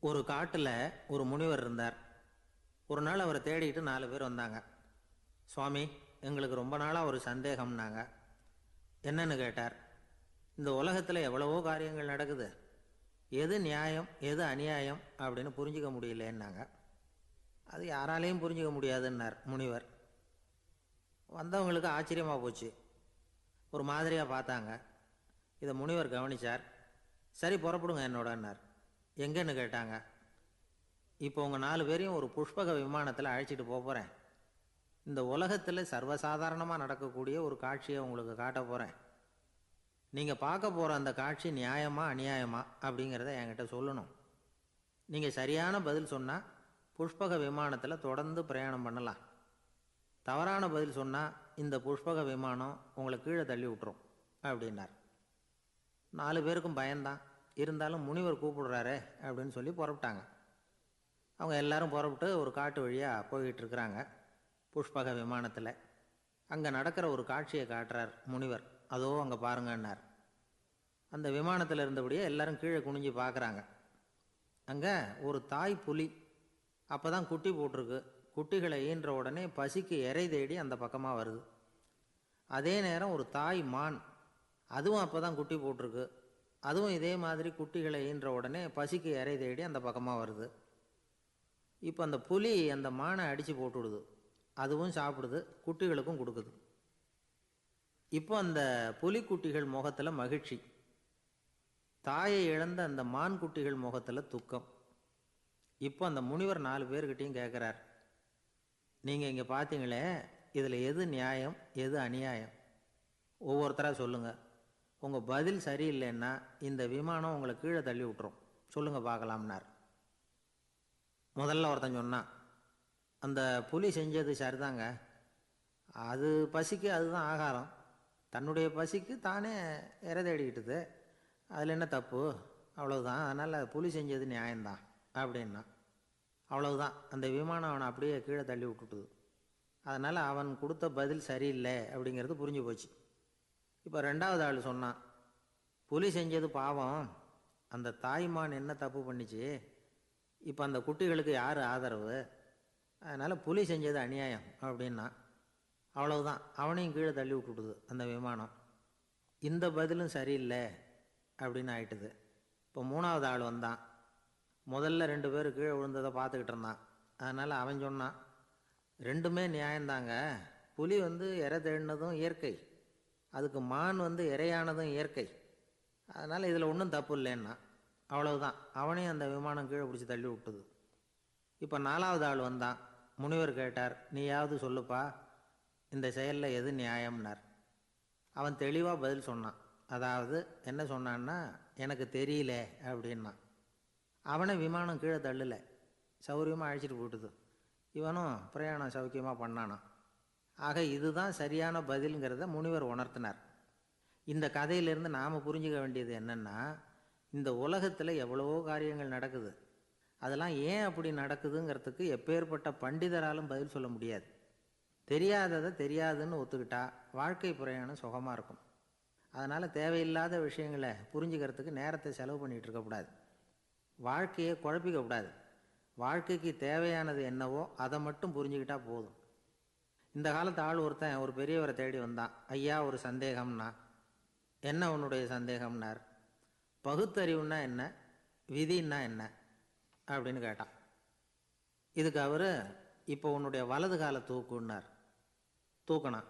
ஒரு காட்டில் ஒரு முனிவர் இருந்தார். ஒரு நாள் அவரை தேடிக்கிட்டு 4 பேர் வந்தாங்க. சுவாமி, எங்களுக்கு ரொம்ப நாளாக ஒரு சந்தேகம்னாங்க. என்னன்னு கேட்டார். இந்த உலகத்தில் எவ்வளவோ காரியங்கள் நடக்குது, எது நியாயம் எது அநியாயம் அப்படின்னு புரிஞ்சிக்க முடியலன்னாங்க. அது யாராலையும் புரிஞ்சிக்க முடியாதுன்னார் முனிவர். வந்தவங்களுக்கு ஆச்சரியமாக போச்சு, ஒரு மாதிரியாக பார்த்தாங்க. இதை முனிவர் கவனித்தார். சரி, புறப்படுங்க என்னோடன்னார். எங்கன்னு கேட்டாங்க. இப்போ உங்கள் 4 பேரையும் ஒரு புஷ்பக விமானத்தில் அழைச்சிட்டு போகிறேன். இந்த உலகத்தில் சர்வசாதாரணமாக நடக்கக்கூடிய ஒரு காட்சியை உங்களுக்கு காட்ட போகிறேன். நீங்கள் பார்க்க போகிற அந்த காட்சி நியாயமா அநியாயமா அப்படிங்கிறத என்கிட்ட சொல்லணும். நீங்கள் சரியான பதில் சொன்னால் புஷ்பக விமானத்தில் தொடர்ந்து பிரயாணம் பண்ணலாம். தவறான பதில் சொன்னால் இந்த புஷ்பக விமானம் உங்களை கீழே தள்ளி விட்டுரும் அப்படின்னார். 4 பேருக்கும் பயந்தான். இருந்தாலும் முனிவர் கூப்பிடுறாரு அப்படின்னு சொல்லி புறப்பட்டாங்க. அவங்க எல்லாரும் புறப்பட்டு ஒரு காட்டு வழியாக போய்கிட்டு இருக்கிறாங்க. புஷ்பக விமானத்தில் அங்கே நடக்கிற ஒரு காட்சியை காட்டுறார் முனிவர். அதோ அங்கே பாருங்கன்னார். அந்த விமானத்தில் இருந்தபடியே எல்லாரும் கீழே குனிஞ்சு பார்க்குறாங்க. அங்கே ஒரு தாய் புலி அப்போ தான் குட்டி போட்டிருக்கு. குட்டிகளை ஈன்ற உடனே பசிக்கு இறை தேடி அந்த பக்கமாக வருது. அதே நேரம் ஒரு தாய் மான், அதுவும் அப்போ தான் குட்டி போட்டிருக்கு. அதுவும் இதே மாதிரி குட்டிகளை ஈன்ற உடனே பசிக்கு இறை தேடி அந்த பக்கமாக வருது. இப்போ அந்த புலி அந்த மானை அடித்து போட்டுவிடுது. அதுவும் சாப்பிடுது, குட்டிகளுக்கும் கொடுக்குது. இப்போ அந்த புலிக்குட்டிகள் முகத்தில் மகிழ்ச்சி, தாயை இழந்த அந்த மான் குட்டிகள் முகத்தில் துக்கம். இப்போ அந்த முனிவர் 4 பேர்கிட்டையும் கேட்குறார், நீங்கள் இங்கே பார்த்தீங்களே, இதில் எது நியாயம் எது அநியாயம்? ஒவ்வொருத்தராக சொல்லுங்கள். உங்கள் பதில் சரியில்லைன்னா இந்த விமானம் உங்களை கீழே தள்ளி விட்டுரும். சொல்லுங்கள் பார்க்கலாம்னார். முதல்ல ஒருத்தன் சொன்னான், அந்த புலி செஞ்சது சரிதாங்க. அது பசிக்கு அதுதான் ஆகாரம். தன்னுடைய பசிக்கு தானே இறை தேடிக்கிட்டுது. அதில் என்ன தப்பு? அவ்வளவுதான். அதனால் புலி செஞ்சது நியாயம்தான் அப்படின்னா. அவ்வளவுதான், அந்த விமானம் அவனை அப்படியே கீழே தள்ளி விட்டுட்டுது. அதனால் அவன் கொடுத்த பதில் சரியில்லை அப்படிங்கிறது புரிஞ்சு போச்சு. இப்போ 2வது ஆள் சொன்னான், புலி செஞ்சது பாவம், அந்த தாய்மான் என்ன தப்பு பண்ணிச்சு? இப்போ அந்த குட்டிகளுக்கு யார் ஆதரவு? அதனால் புலி செஞ்சது அநியாயம் அப்படின்னா. அவ்வளவுதான், அவனையும் கீழே தள்ளி விட்டுட்டுது அந்த விமானம். இந்த பதிலும் சரியில்லை அப்படின்னு ஆயிட்டுது. இப்போ 3வது ஆள் வந்தான். முதல்ல 2 பேர் கீழே விழுந்ததை பார்த்துக்கிட்டு இருந்தான். அதனால் அவன் சொன்னான், ரெண்டுமே நியாயந்தாங்க. புலி இறை தேடினதும் இயற்கை, அதுக்கு மான் இறையானதும் இயற்கை. அதனால் இதில் ஒன்றும் தப்பு இல்லைன்னா. அவ்வளவுதான், அவனையும் அந்த விமானம் கீழே பிடிச்சி தள்ளி விட்டுது. இப்போ 4வது ஆள் வந்தான். முனிவர் கேட்டார், நீயாவது சொல்லுப்பா, இந்த செயலில் எது நியாயம்னார். அவன் தெளிவாக பதில் சொன்னான். அதாவது என்ன சொன்னான்னா, எனக்கு தெரியல அப்படின்னா. அவனை விமானம் கீழே தள்ளலை, சௌரியமாக அழைச்சிட்டு போட்டுது. இவனும் பிரயாணம் சௌக்கியமாக பண்ணானான். ஆக இதுதான் சரியான பதிலுங்கிறத முனிவர் உணர்த்தினார். இந்த கதையிலேருந்து நாம் புரிஞ்சுக்க வேண்டியது என்னென்னா, இந்த உலகத்தில் எவ்வளவோ காரியங்கள் நடக்குது. அதெல்லாம் ஏன் அப்படி நடக்குதுங்கிறதுக்கு எப்பேற்பட்ட பண்டிதராலும் பதில் சொல்ல முடியாது. தெரியாததை தெரியாதுன்னு ஒத்துக்கிட்டா வாழ்க்கை பிரயாணம் சுகமாக இருக்கும். அதனால் தேவையில்லாத விஷயங்களை புரிஞ்சுக்கிறதுக்கு நேரத்தை செலவு பண்ணிகிட்டு இருக்கக்கூடாது. வாழ்க்கையை குழப்பிக்கக்கூடாது. வாழ்க்கைக்கு தேவையானது என்னவோ அதை மட்டும் புரிஞ்சுக்கிட்டா போதும். இந்த காலத்து ஆள் ஒருத்தன் ஒரு பெரியவரை தேடி வந்தான். ஐயா, ஒரு சந்தேகம்னா. என்ன உன்னுடைய சந்தேகம்னார். பகுத்தறிவுன்னா என்ன, விதின்னா என்ன அப்படின்னு கேட்டான். இதுக்கு அவர், இப்போ உன்னுடைய வலது காலை தூக்குன்னார். தூக்கினான்.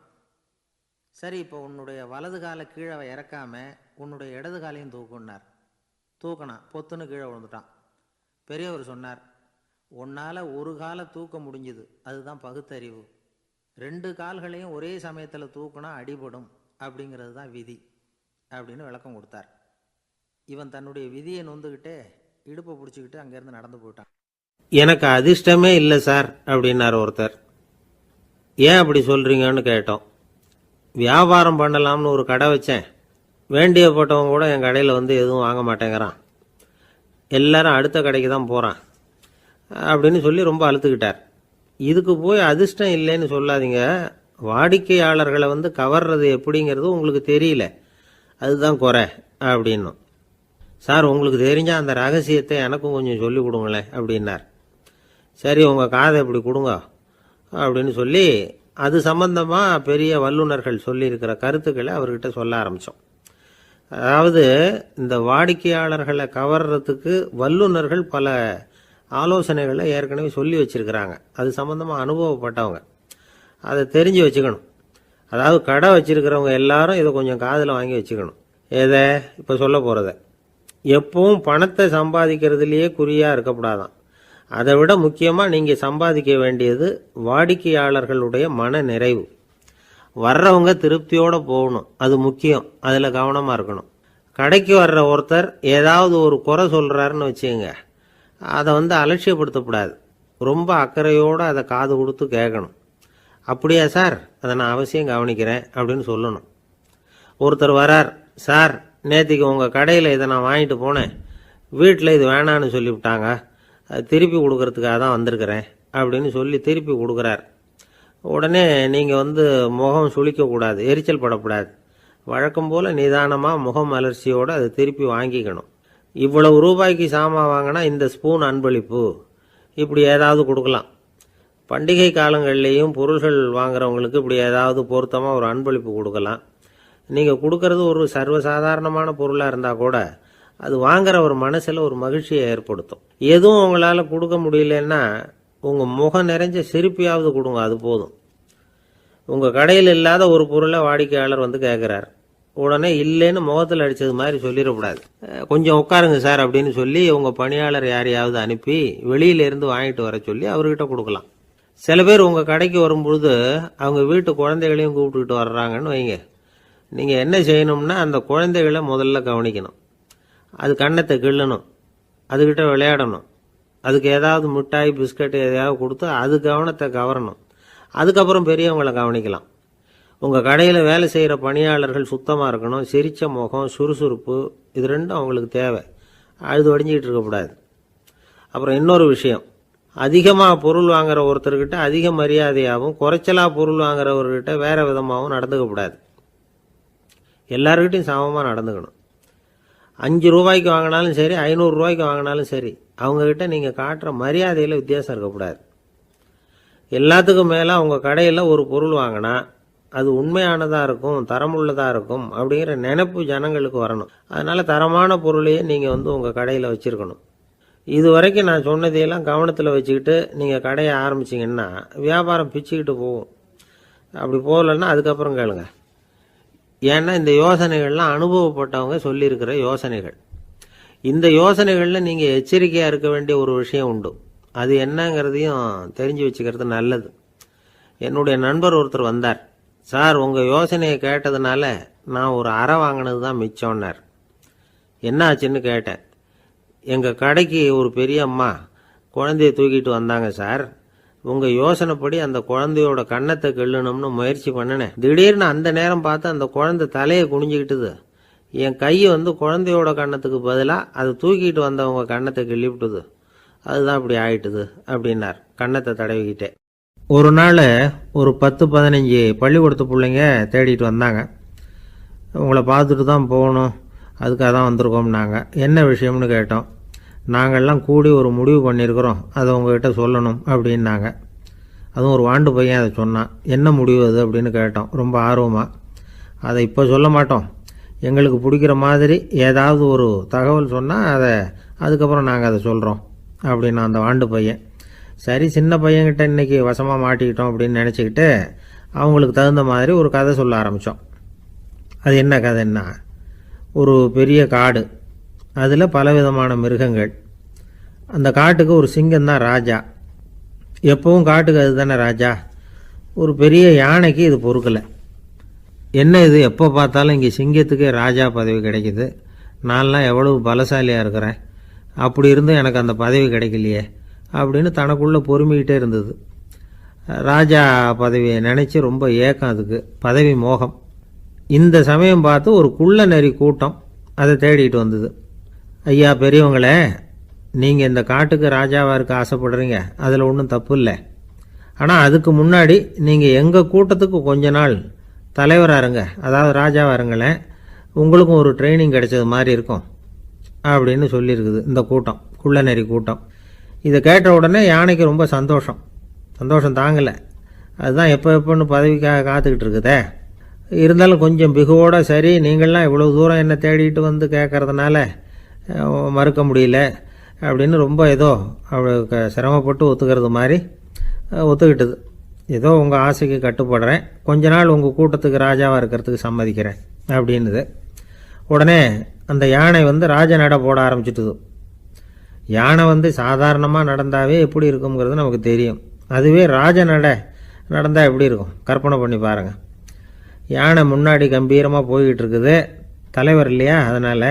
சரி, இப்போ உன்னுடைய வலது காலை கீழே இறக்காம உன்னுடைய இடது காலையும் தூக்குன்னார். தூக்கினான். பொத்துன்னு கீழே விழுந்துட்டான். பெரியவர் சொன்னார், உன்னால் ஒரு காலை தூக்க முடிஞ்சுது, அதுதான் பகுத்தறிவு. 2 கால்களையும் ஒரே சமயத்தில் தூக்குனா அடிபடும், அப்படிங்கிறது தான் விதி அப்படின்னு விளக்கம் கொடுத்தார். இவன் தன்னுடைய விதியை நொந்துக்கிட்டே இடுப்பை பிடிச்சிக்கிட்டு அங்கேருந்து நடந்து போயிட்டான். எனக்கு அதிர்ஷ்டமே இல்லை சார் அப்படின்னார் ஒருத்தர். ஏன் அப்படி சொல்கிறீங்கன்னு கேட்டோம். வியாபாரம் பண்ணலாம்னு ஒரு கடை வச்சேன். வேண்டியப்பட்டவங்க கூட என் கடையில் எதுவும் வாங்க மாட்டேங்கிறான். எல்லாரும் அடுத்த கடைக்கு தான் போகிறான் அப்படின்னு சொல்லி ரொம்ப அழுத்துக்கிட்டார். இதுக்கு போய் அதிர்ஷ்டம் இல்லைன்னு சொல்லாதீங்க. வாடிக்கையாளர்களை கவர்றது எப்படிங்கிறது உங்களுக்கு தெரியல, அதுதான் குறை அப்படின்னும். சார் உங்களுக்கு தெரிஞ்ச அந்த ரகசியத்தை எனக்கும் கொஞ்சம் சொல்லி கொடுங்களேன் அப்படின்னார். சரி உங்கள் காதை இப்படி கொடுங்க அப்படின்னு சொல்லி அது சம்பந்தமாக பெரிய வல்லுநர்கள் சொல்லியிருக்கிற கருத்துக்களை அவர்கிட்ட சொல்ல ஆரம்பித்தோம். அதாவது இந்த வாடிக்கையாளர்களை கவர்றதுக்கு வல்லுநர்கள் பல ஆலோசனைகளை ஏற்கனவே சொல்லி வச்சுருக்கிறாங்க. அது சம்மந்தமாக அனுபவப்பட்டவங்க, அதை தெரிஞ்சு வச்சுக்கணும். அதாவது கடை வச்சுருக்கிறவங்க எல்லாரும் இதை கொஞ்சம் காதில் வாங்கி வச்சுக்கணும். எதை இப்போ சொல்ல போகிறத எப்பவும் பணத்தை சம்பாதிக்கிறதுலையே குறியாக இருக்கக்கூடாதான். அதை விட முக்கியமாக நீங்கள் சம்பாதிக்க வேண்டியது வாடிக்கையாளர்களுடைய மன நிறைவு. வர்றவங்க திருப்தியோடு போகணும், அது முக்கியம். அதில் கவனமாக இருக்கணும். கடைக்கு வர்ற ஒருத்தர் ஏதாவது ஒரு குறை சொல்கிறாருன்னு வச்சுக்கோங்க, அதை அலட்சியப்படுத்தக்கூடாது. ரொம்ப அக்கறையோடு அதை காது கொடுத்து கேட்கணும். அப்படியா சார், அதை நான் அவசியம் கவனிக்கிறேன் அப்படின்னு சொல்லணும். ஒருத்தர் வரார், சார் நேற்றுக்கு உங்கள் கடையில் இதை நான் வாங்கிட்டு போனேன், வீட்டில் இது வேணான்னு சொல்லிவிட்டாங்க, திருப்பி கொடுக்கறதுக்காக தான் வந்திருக்கிறேன் அப்படின்னு சொல்லி திருப்பி கொடுக்குறார். உடனே நீங்கள் முகம் சுளிக்கக்கூடாது, எரிச்சல் படக்கூடாது. வழக்கம் போல் நிதானமாக முகம் அலர்ச்சியோடு அதை திருப்பி வாங்கிக்கணும். இவ்வளவு ரூபாய்க்கு சாமான் வாங்கினா இந்த ஸ்பூன் அன்பளிப்பு, இப்படி ஏதாவது கொடுக்கலாம். பண்டிகை காலங்கள்லேயும் பொருள்கள் வாங்குறவங்களுக்கு இப்படி ஏதாவது பொருத்தமாக ஒரு அன்பளிப்பு கொடுக்கலாம். நீங்கள் கொடுக்கறது ஒரு சர்வசாதாரணமான பொருளாக இருந்தால் கூட அது வாங்குற ஒரு மனசில் ஒரு மகிழ்ச்சியை ஏற்படுத்தும். எதுவும் உங்களால் கொடுக்க முடியலன்னா உங்கள் முகம் நிறைஞ்ச சிரிப்பையாவது கொடுங்க, அது போதும். உங்கள் கடையில் இல்லாத ஒரு பொருளை வாடிக்கையாளர் கேட்குறார், உடனே இல்லைன்னு முகத்தில் அடித்தது மாதிரி சொல்லிடக்கூடாது. கொஞ்சம் உட்காருங்க சார் அப்படின்னு சொல்லி உங்கள் பணியாளர் யாரையாவது அனுப்பி வெளியிலேருந்து வாங்கிட்டு வர சொல்லி அவர்கிட்ட கொடுக்கலாம். சில பேர் உங்கள் கடைக்கு வரும்பொழுது அவங்க வீட்டு குழந்தைகளையும் கூப்பிட்டுக்கிட்டு வர்றாங்கன்னு வைங்க. நீங்கள் என்ன செய்யணும்னா அந்த குழந்தைகளை முதல்ல கவனிக்கணும். அது கன்னத்தை கிள்ளணும், அதுக்கிட்ட விளையாடணும், அதுக்கு ஏதாவது மிட்டாய் பிஸ்கட் எதையாவது கொடுத்து அது கவனத்தை கவரணும். அதுக்கப்புறம் பெரியவங்களை கவனிக்கலாம். உங்கள் கடையில் வேலை செய்கிற பணியாளர்கள் சுத்தமாக இருக்கணும், சிரித்த முகம், சுறுசுறுப்பு, இது ரெண்டும் அவங்களுக்கு தேவை. அழுது வடிஞ்சிக்கிட்டு இருக்கக்கூடாது. அப்புறம் இன்னொரு விஷயம், அதிகமாக பொருள் வாங்குற ஒருத்தர்கிட்ட அதிக மரியாதையாகவும் குறைச்சலாக பொருள் வாங்குறவர்கிட்ட வேறு விதமாகவும் நடந்துக்கக்கூடாது. எல்லாருக்கிட்டையும் சமமாக நடந்துக்கணும். 5 ரூபாய்க்கு வாங்கினாலும் சரி, 500 ரூபாய்க்கு வாங்கினாலும் சரி, அவங்கக்கிட்ட நீங்கள் காட்டுற மரியாதையில் வித்தியாசம் இருக்கக்கூடாது. எல்லாத்துக்கும் மேலே உங்கள் கடையில் ஒரு பொருள் வாங்கினா அது உண்மையானதாக இருக்கும், தரமுள்ளதாக இருக்கும் அப்படிங்கிற நினைப்பு ஜனங்களுக்கு வரணும். அதனால் தரமான பொருளையே நீங்கள் உங்கள் கடையில் வச்சுருக்கணும். இது வரைக்கும் நான் சொன்னதையெல்லாம் கவனத்தில் வச்சுக்கிட்டு நீங்கள் கடையை ஆரம்பிச்சிங்கன்னா வியாபாரம் பிச்சுக்கிட்டு போகும். அப்படி போகலன்னா அதுக்கப்புறம் கேளுங்க. ஏன்னா இந்த யோசனைகள்லாம் அனுபவப்பட்டவங்க சொல்லியிருக்கிற யோசனைகள். இந்த யோசனைகளில் நீங்கள் எச்சரிக்கையாக இருக்க வேண்டிய ஒரு விஷயம் உண்டு. அது என்னங்கிறதையும் தெரிஞ்சு வச்சுக்கிறது நல்லது. என்னுடைய நண்பர் ஒருத்தர் வந்தார். சார் உங்கள் யோசனையை கேட்டதுனால நான் ஒரு அறை வாங்கினது தான் மிச்சம்னார். என்ன ஆச்சுன்னு கேட்டேன். எங்கள் கடைக்கு ஒரு பெரிய அம்மா குழந்தைய தூக்கிட்டு வந்தாங்க சார். உங்கள் யோசனைப்படி அந்த குழந்தையோட கன்னத்தை கிள்ளணும்னு முயற்சி பண்ணினேன். திடீர்னு அந்த நேரம் பார்த்து அந்த குழந்தை தலையை குனிஞ்சிக்கிட்டுது. என் கையை குழந்தையோட கன்னத்துக்கு பதிலாக அதை தூக்கிட்டு வந்தவங்க கன்னத்தை கிள்ளிவிட்டுது. அதுதான் இப்படி ஆயிட்டுது அப்படின்னார் கன்னத்தை தடவிக்கிட்டே. ஒரு நாள் ஒரு 10-15 பள்ளிக்கூடத்து பிள்ளைங்க தேடிட்டு வந்தாங்க. உங்களை பார்த்துட்டு தான் போகணும், அதுக்காக தான் வந்திருக்கோம்னாங்க. என்ன விஷயம்னு கேட்டோம். நாங்கள்லாம் கூடி ஒரு முடிவு பண்ணியிருக்கிறோம், அதை உங்ககிட்ட சொல்லணும் அப்படின்னாங்க. அதுவும் ஒரு வாண்டு பையன் அதை சொன்னான். என்ன முடிவு அது அப்படின்னு கேட்டோம் ரொம்ப ஆர்வமாக. அதை இப்போ சொல்ல மாட்டோம், எங்களுக்கு பிடிக்கிற மாதிரி ஏதாவது ஒரு தகவல் சொன்னால் அதுக்கப்புறம் நாங்கள் அதை சொல்கிறோம் அப்படின்னா அந்த வாண்டு பையன். சரி சின்ன பையன்கிட்ட இன்றைக்கி வசமாக மாட்டிக்கிட்டோம் அப்படின்னு நினச்சிக்கிட்டு அவங்களுக்கு தகுந்த மாதிரி ஒரு கதை சொல்ல ஆரம்பித்தோம். அது என்ன கதைன்னா, ஒரு பெரிய காடு, அதில் பலவிதமான மிருகங்கள். அந்த காட்டுக்கு ஒரு சிங்கம்தான் ராஜா. எப்பவும் காட்டுக்கு அது தானே ராஜா. ஒரு பெரிய யானைக்கு இது பொறுக்கலை. என்ன இது எப்போ பார்த்தாலும் இங்கே சிங்கத்துக்கே ராஜா பதவி கிடைக்கிது, நான்லாம் எவ்வளவு பலசாலியாக இருக்கிறேன், அப்படி இருந்தும் எனக்கு அந்த பதவி கிடைக்கலையே அப்படின்னு தனக்குள்ளே பொறுமிக்கிட்டே இருந்தது. ராஜா பதவியை நினச்சி ரொம்ப ஏக்கம், அதுக்கு பதவி மோகம். இந்த சமயம் பார்த்து ஒரு குள்ள நெறி கூட்டம் அதை தேடிட்டு வந்தது. ஐயா பெரியவங்களே, நீங்கள் இந்த காட்டுக்கு ராஜாவாக இருக்க ஆசைப்படுறீங்க, அதில் ஒன்றும் தப்பு இல்லை. ஆனால் அதுக்கு முன்னாடி நீங்கள் எங்கள் கூட்டத்துக்கு கொஞ்ச நாள் தலைவராக இருங்க, அதாவது ராஜாவாக இருங்களேன், உங்களுக்கும் ஒரு ட்ரைனிங் கிடைச்சது மாதிரி இருக்கும். அப்படின்னு சொல்லியிருக்குது இந்த கூட்டம், குள்ளநரி கூட்டம். இதை கேட்ட உடனே யானைக்கு ரொம்ப சந்தோஷம் தாங்கலை. அதுதான் எப்போன்னு பதவிக்காக காத்துக்கிட்டு இருக்குதே. இருந்தாலும் கொஞ்சம் பிகுவோட, சரி நீங்கள்லாம் இவ்வளோ தூரம் என்னை தேடிட்டு வந்து கேட்கறதுனால மறுக்க முடியல அப்படின்னு ரொம்ப ஏதோ அவளுக்கு சிரமப்பட்டு ஒத்துக்கிறது மாதிரி ஒத்துக்கிட்டது. ஏதோ உங்கள் ஆசைக்கு கட்டுப்படுறேன், கொஞ்ச நாள் உங்கள் கூட்டத்துக்கு ராஜாவாக இருக்கிறதுக்கு சம்மதிக்கிறேன் அப்படின்னுது. உடனே அந்த யானை ராஜ நட போட ஆரம்பிச்சிட்டுது. யானை சாதாரணமாக நடந்தாவே எப்படி இருக்குங்கிறது நமக்கு தெரியும். அதுவே ராஜ நட நடந்தால் எப்படி இருக்கும் கற்பனை பண்ணி பாருங்கள். யானை முன்னாடி கம்பீரமாக போய்கிட்டு இருக்குது, தலைவர் இல்லையா, அதனால்